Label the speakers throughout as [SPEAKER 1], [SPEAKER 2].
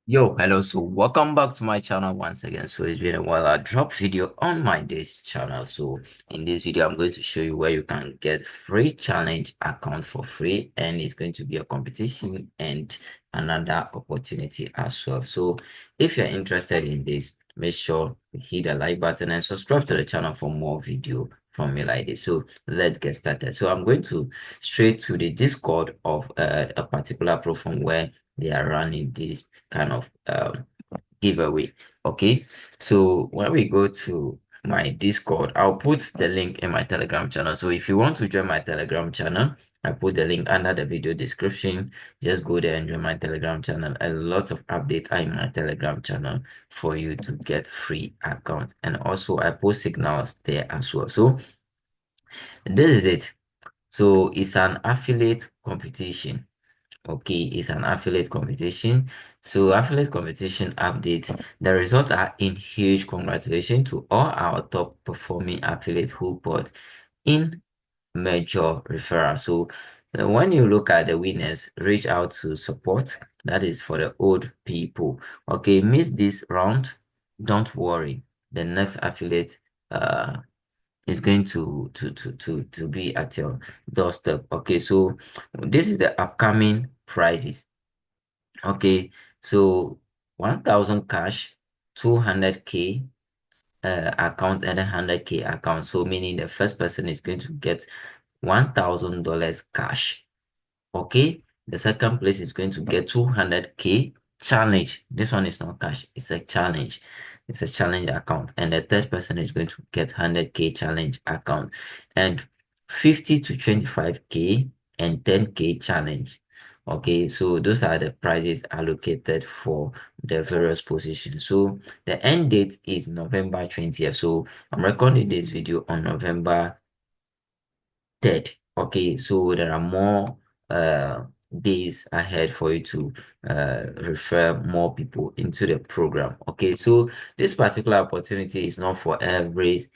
[SPEAKER 1] Yo, hello. So welcome back to my channel once again. So it's been a while. I drop video on my this channel. So in this video, I'm going to show you where you can get free challenge account for free, and it's going to be a competition and another opportunity as well. So if you're interested in this, make sure you hit the like button and subscribe to the channel for more video from me like this. So let's get started. So I'm going to straight to the Discord of a particular platform where they are running this kind of giveaway. Okay, so when we go to my Discord, I'll put the link in my Telegram channel. So if you want to join my Telegram channel, I put the link under the video description. Just go there and join my Telegram channel. A lot of updates are in my Telegram channel for you to get free account. And also I post signals there as well. So this is it. So it's an affiliate competition. Okay, it's an affiliate competition. So affiliate competition update. The results are in. Huge congratulations to all our top performing affiliates who bought in major referral. So when you look at the winners, reach out to support. That is for the old people. Okay, miss this round. Don't worry. The next affiliate is going to be at your doorstep. Okay, so this is the upcoming prizes. Okay, so 1,000 cash, 200K account, and 100K account. So meaning the first person is going to get $1,000 cash. Okay, the second place is going to get 200K challenge. This one is not cash, it's a challenge. It's a challenge account. And the third person is going to get 100K challenge account and 50 to 25K and 10K challenge. Okay, so those are the prizes allocated for the various positions. So the end date is November 20th. So I'm recording this video on November 3rd. Okay, so there are more days ahead for you to refer more people into the program. Okay, so this particular opportunity is not for everybody.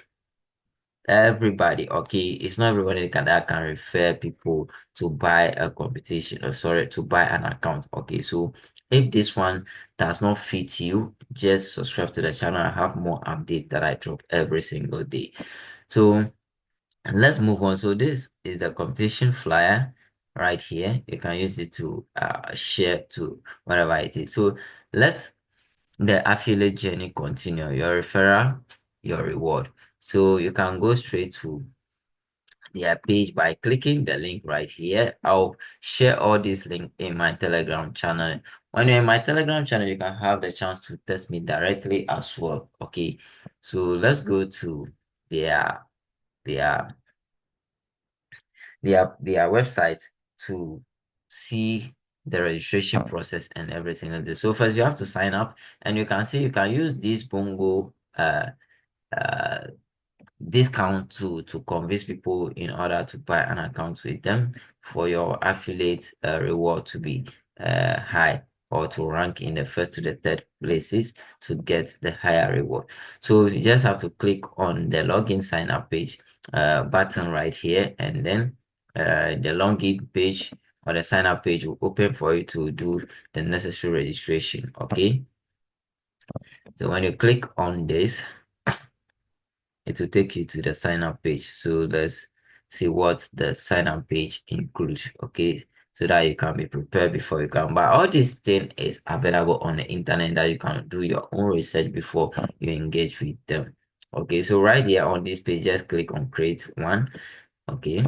[SPEAKER 1] Okay, it's not everybody that can refer people to buy a competition, or sorry, to buy an account. Okay, so if this one does not fit you, just subscribe to the channel. I have more update that I drop every single day. So and let's move on. So this is the competition flyer right here. You can use it to share to whatever it is. So let the affiliate journey continue. Your referral, your reward. So you can go straight to their page by clicking the link right here. I'll share all these links in my Telegram channel. When you're in my Telegram channel, you can have the chance to test me directly as well. Okay, so let's go to their their website to see the registration process and everything like this. So first you have to sign up, and you can see you can use this bongo uh discount to convince people in order to buy an account with them for your affiliate reward to be high, or to rank in the first to the third places to get the higher reward. So you just have to click on the login sign up page button right here, and then the login page or the sign up page will open for you to do the necessary registration. Okay, so when you click on this, it will take you to the sign up page. So let's see what the sign up page includes. Okay, so that you can be prepared before you come. But all this thing is available on the internet that you can do your own research before you engage with them. Okay, so right here on this page, just click on create one. Okay,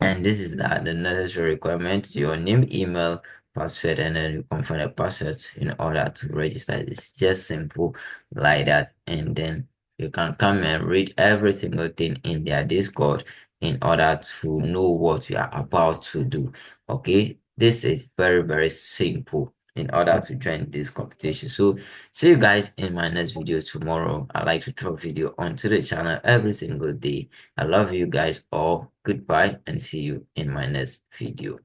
[SPEAKER 1] and this is the necessary requirement: your name, email, password, and then you confirm the password in order to register. It's just simple like that. And then you can come and read every single thing in their Discord in order to know what you are about to do. Okay, this is very, very simple in order to join this competition. So see you guys in my next video tomorrow. I like to drop video onto the channel every single day. I love you guys all. Goodbye and see you in my next video.